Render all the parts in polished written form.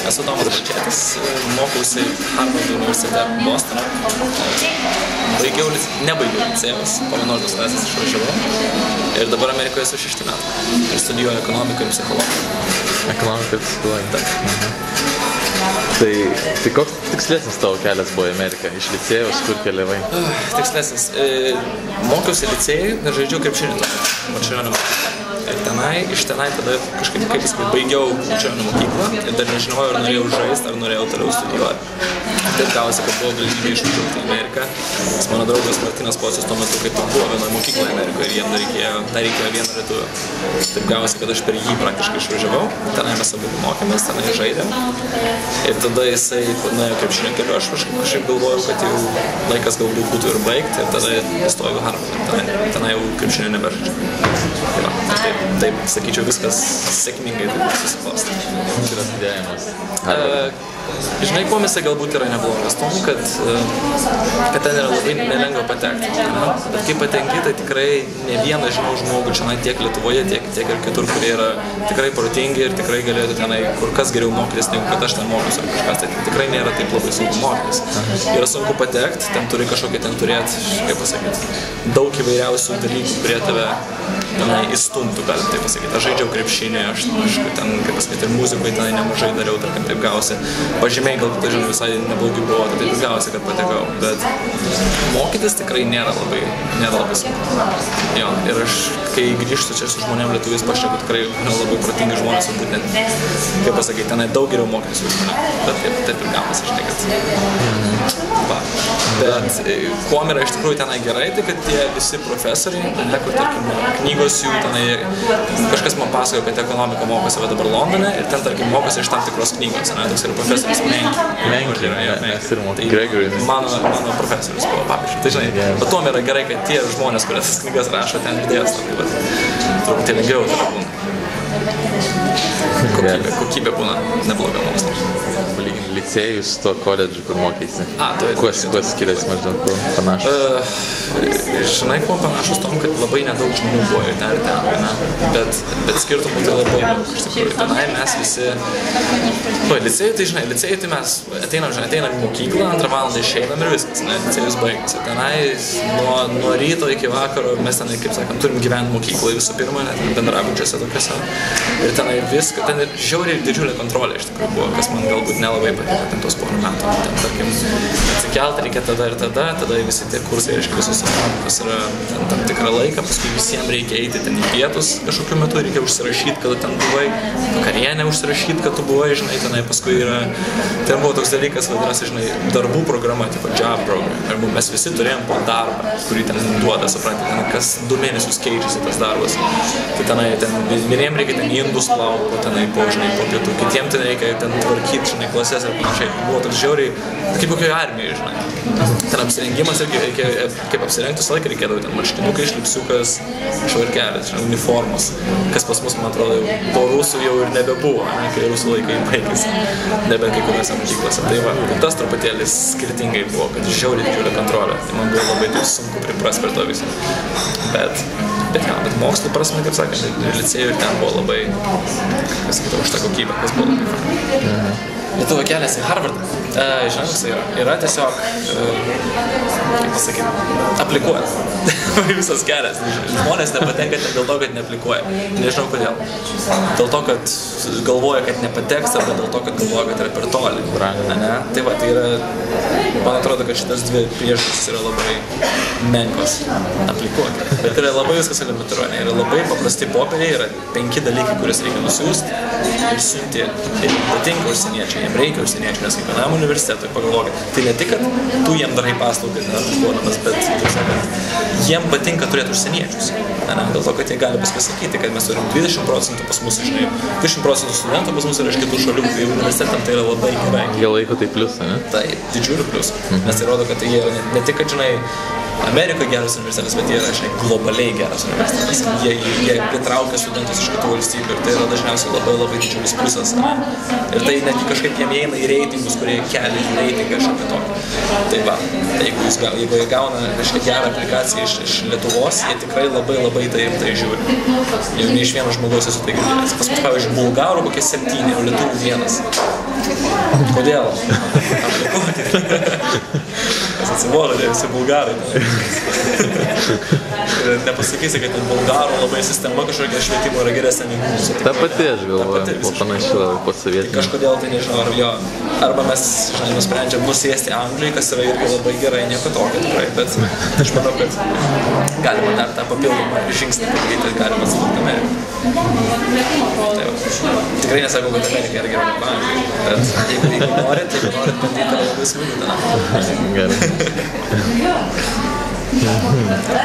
Esu Tomas Balčėtis, mokausi Harvardo universitete Bostone. Nebaigiau licėjaus, po 11 klasės išvažiavau ir dabar Amerikoje esu 6 metų ir studijuoju ekonomiką ir psichologiją. Ekonomiką ir psichologiją. Tai koks tikslesnis tavo kelias buvo į Ameriką? Iš licėjaus, kur keliavai? Tikslesnis. Mokiausi licėjui ir žaidžiau krepšinį Marčiulionio mokyklą. Ir iš tenai tada kažkaip, baigiau Marčiulionio mokyklą ir dar nežinojau, ar norėjau žaisti, ar norėjau toliau studijuoti. Taip gavosi, kad buvo galimybė išvažiuoti į Ameriką. Nes mano draugas Martynas Pocius tuo metu kaip buvo vienoje mokykloje Amerikoje ir jiem dar reikėjo vieno lietuvio. Taip gavosi, kad aš per jį praktiškai išvažiavau. Tenai mes abu mokėmės, tenai žaidėm. Ir tada jisai nuėjo krepšinio keliu, aš kažkaip galvojau, kad jau laikas galbūt būtų ir baigti. Ir tada įstojau į Harvardą. Tenai jau krepšinio nebežaidžiau. Taip, sakyčiau, viskas sėkmingai susiklostė. Koks yra studėjimas? Žinai, kuom jisai galbūt yra neblogas, tom, kad ten yra labai nelengva patekti. Bet kai patenki, tai tikrai ne vieną žinau žmogų čia tiek Lietuvoje, tiek ir kitur, kurie yra tikrai protingi ir tikrai galėtų tenai kur kas geriau mokytis, negu kad aš ten mokysiu ar kažkas. Tai tikrai nėra taip labai sunku mokytis. Yra sunku patekti, ten turi kažkokį turėti, kaip pasakyti, daug įvairiausių dalykų, kurie tave tenai įstumtų, galim taip pasakyti. Aš žaidžiau krepšinį, aš ten, kaip pasakyti, ir muzikoje tenai nemažai dariau, tarkim, taip gausi. Pažymiai galbūt, žinai, visai neblogi buvo, tai taip gausi, kad patekau. Bet mokytis tikrai nėra labai sunku. Jo, ir aš, kai grįžtu čia su žmonėm lietuviais, pašneku tikrai labai protingi žmonės, turbūt net, kaip pasakyti, tenai daug geriau mokytis už mane. Bet taip ir gaunasi, žinai, kad... Bet kuom yra iš tikrųjų tenai gerai, tai kad tie visi profesoriai, kur, tarkim, knygos jų tenai, kažkas man pasakojo, kad ekonomika mokosi dabar Londone ir ten, tarkim, mokosi iš tam tikros knygos, toks yra profesorius Menki. Tai mano profesorius buvo, pavyzdžiui. Tai žinai, bet tuom yra gerai, kad tie žmonės, kurie tas knygas rašo, ten dėsto, tai truputį lengviau tada būna. Kokybė būna nebloga mokslas. Palygint licėjus to koledžu, kur mokėsi. Kuo skiriasi maždaug panašus? Žinai, kuo panašus tom, kad labai nedaug žmonių buvo ir ten, bet skirtumų tai labai daug. Iš tikrųjų, tenai mes visi... Licėjui, tai žinai, licėjui tai mes ateinam į mokyklą, 2 valandą išeinam ir viskas, licėjus baigėsi. Tenai nuo ryto iki vakaro mes tenai, kaip sakant, turim gyventi mokykloje visų pirma, net bendrabučiuose tokiuose. Ir tenai viską, ten ir žiauriai didžiulė kontrolė iš tikrųjų buvo, kas man galbūt nelabai patiko ten tos porų metų. Ten, tarkim, atsikelti reikia tada ir tada visi tie kursai, reiškia, visos pamokos yra tam tikrą laiką, paskui visiems reikia eiti ten į pietus kažkokiu metu, reikia užsirašyti, kada ten buvai, vakarienę užsirašyti, kad tu buvai, žinai, tenai paskui yra, ten buvo toks dalykas, vadinasi, žinai, darbų programa, tipo job program, ir mes visi turėjom po darbą, kurį ten duoda, suprantate, ten kas 2 mėnesius keičiasi tas darbas. Tai tenai, vieniem reikia ten indus plauti, tenai po pietų, kitiem ten reikia ten tvarkyti, žinai, klases ir panašiai. Buvo toks žiauriai, kaip kokioje armijoje, žinai. Ten apsirengimas irgi reikia, kaip apsirengti, visą laiką reikėdavo ten marškinukai, šlipsiukas, švarkelis, žinai, uniformos, kas pas mus, man atrodo, po rusų jau ir nebebuvo, ne, kai rusų laikai baigėsi, nebent kai kuriuose mokyklose. Tai va, tas truputėlį skirtingai buvo, kad žiauriai didžiulė kontrolė. Tai man buvo labai sunku priprast prie to viso. Bet mokslo prasme, kaip sakant, licėjų ir ten buvo labai, kas sakytų, už tą kokybę, kas buvo labai faina. Lietuvo kelias į Harvardą, žinai, koks yra tiesiog, kaip pasakyti, aplikuoti. Visas kelias. Žmonės nepatenka ten dėl to, kad neaplikuoja. Nežinau kodėl. Dėl to, kad galvoja, kad nepateks, arba dėl to, kad galvoja, kad yra per toli. Tai va, tai yra, man atrodo, kad šitas 2 priežastys yra labai menkos aplikuoti. Bet yra labai viskas elementaru. Yra labai paprasti popieriai, yra 5 dalykai, kuriuos reikia nusiųsti ir siunti. Ir patinka užsieniečiai. Jiem reikia užsieniečių, nes kiekvienam universitetui pagalvokit. Tai ne tik, kad tu jiem darai paslaugą, bet jiem patinka turėti užsieniečius. Dėl to, kad jie gali pasakyti, kad mes turim 20% pas mus, žinai, 20% studentų pas mus yra iš kitų šalių, tai universitetam tai yra labai gerai. Jie laiko tai pliusą, ne? Tai didžiulį pliusą, nes tai rodo, kad jie yra ne tik, kad, žinai, Amerikoje geras universitetas, bet jie yra, žinai, globaliai geras universitetas. Jie pritraukia studentus iš kitų valstybių ir tai yra dažniausiai labai didžiulis pliusas. Ir tai netgi kažkaip jiem įeina į reitingus, kurie kelia į reitingą kažkokį tokį. Tai va, jeigu jie gauna, reiškia, gerą aplikaciją iš Lietuvos, jie tikrai labai labai tai žiūri. Jau ne iš vieno žmogaus esu tai girdėjęs. Pas mus, pavyzdžiui, bulgarų kokie 7, o lietuvių 1. Kodėl? Aš nekokį. Kas atsibodo, tai visi bulgarai. Nepasakysi, kad bulgarų labai sistema kažkokia švietimo yra geresnė nei mūsų. Ta pati, aš galvoju, po panašiu, po sovietinio. Kažkodėl tai nežinau, ar jo. Arba mes, žinai, nusprendžiam nusėsti Anglijai, kas yra irgi labai gerai, nieko tokio tikrai, bet aš manau, kad galima dar tą papildomą žingsnį padaryti, galima atstumti Ameriką. Tikrai nesakau, kad Amerika yra geriau negu Anglija, bet jeigu norit bandyti, yra labai smagu ten. Gerai.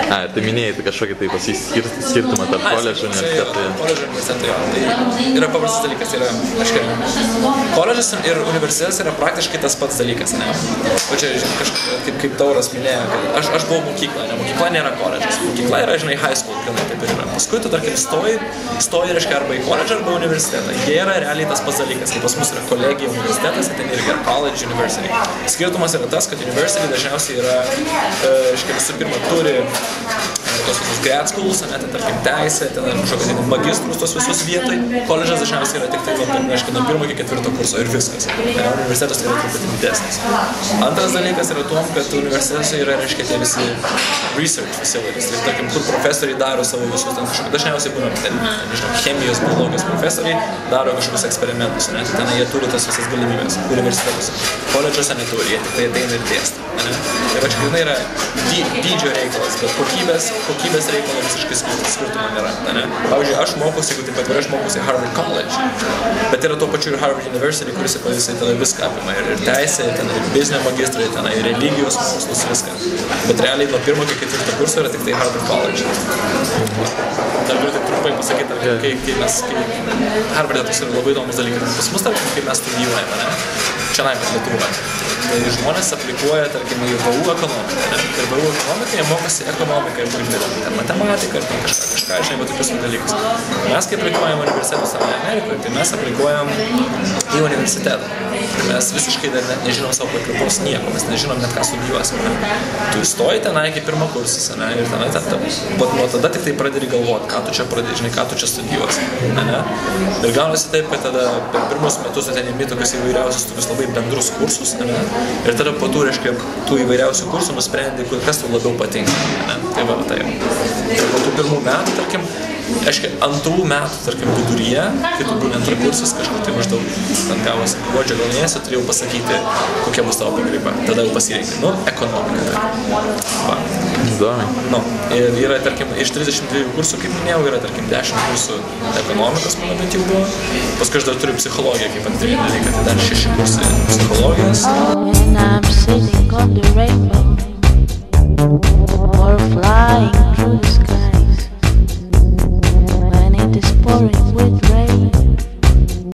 Tai minėjai, tai kažkokį tai skirtumą tarp koledžo universitetų. Koledžo universitetų, jo. Tai yra paprastas dalykas, tai yra, koledžas ir universitetas yra praktiškai tas pats dalykas, ne? O čia, kaip Tauras minėjo, kad aš buvau mokykla, ne? Mokykla nėra koledžas. Mokykla yra, žinai, high school, kad taip ir yra. Paskui tu, tarkim, stoji, reiškia, arba į koledžą, arba universitetą. Jie yra realiai tas pats dalykas, kaip pas mus yra kolegija universitetas, ten irgi yra college university. Skirtumas yra tas, kad university dažniausiai yra, reiškia, visų pirma turi tos visus grad schools, ten tarkim teisė, ten kažkokius magistrus tos visus vietoj. Koledžas dažniausiai yra tik tai, reiškia, nuo 1 iki 4 kurso ir viskas. Universitetas yra truputį didesnis. Antras dalykas yra tuom, kad universitetuose yra, reiškia, tie visi research facilities. Tai, tarkim, kur profesoriai daro savo visus, ten kažkokius, dažniausiai būna, nežinau, chemijos, biologijos profesoriai daro kažkokius eksperimentus, ne? Ten jie turi tas visas galimybės universitetuose. Koledžuose neturi, jie tik tai ateina ir dėsto. Tai va, čia yra dydžio reikalas, bet kokybės reikalo visiškai skirtumo nėra. Pavyzdžiui, aš mokusi, jeigu taip atvirai, aš mokusi Harvard College, bet yra tuo pačiu ir Harvard University, kuris ten viską apima, ir teisė, ten ir biznio magistrai, ten ir religijos mokslus, viską. Bet realiai nuo 1 iki 4 kurso yra tik tai Harvard College. Dar galiu taip trumpai pasakyti, kai mes, Harvard'e toks yra labai įdomus dalykas. Pas mus, tarkim, kai mes studijuojame, čia mes Lietuvoje. Tai žmonės aplikuoja, tarkim, į VU ekonomiką, ne? Ir VU ekonomiką jie mokosi ekonomiką ir ten matematiką ir ten kažką, žinai, bet tokius dalykus. Mes, kai aplikuojam universitetus Amerikoje, tai mes aplikuojam į universitetą. Mes visiškai dar net nežinom savo pakraipos nieko, mes nežinom net ką studijuosim. Tu įstoji tenai iki 1 kursus, ne? Ir tenai nuo tada tik tai pradedi galvoti, ką tu čia pradedi, žinai, ką tu čia studijuosi. Ne? Ir gaunasi taip, kad tada per pirmus metus ten įmi tokius įvairiausius tokius labai bendrus kursus, ne? Ir tada po tų, reiškia, tų įvairiausių kursų nusprendi, kas tau labiau patinka. Ne? Tai va, tai. Ir po tų 1 metų, tarkim, reiškia, 2 metų, tarkim, viduryje, kai tu būni 2 kursus, kažkur tai maždaug ten gavosi gruodžio gal mėnesį, turėjau pasakyti, kokia bus tavo pakraipa. Tada jau pasirinkti, ekonomika. Va. Įdomi. Ir yra, tarkim, iš 32 kursų, kaip minėjau, yra, tarkim, 10 kursų ekonomikos, mano bent jau buvo. Paskui aš dar turiu psichologiją kaip antrinį dalyką, tai dar 6 kursai psichologijos. Or flying through the sky.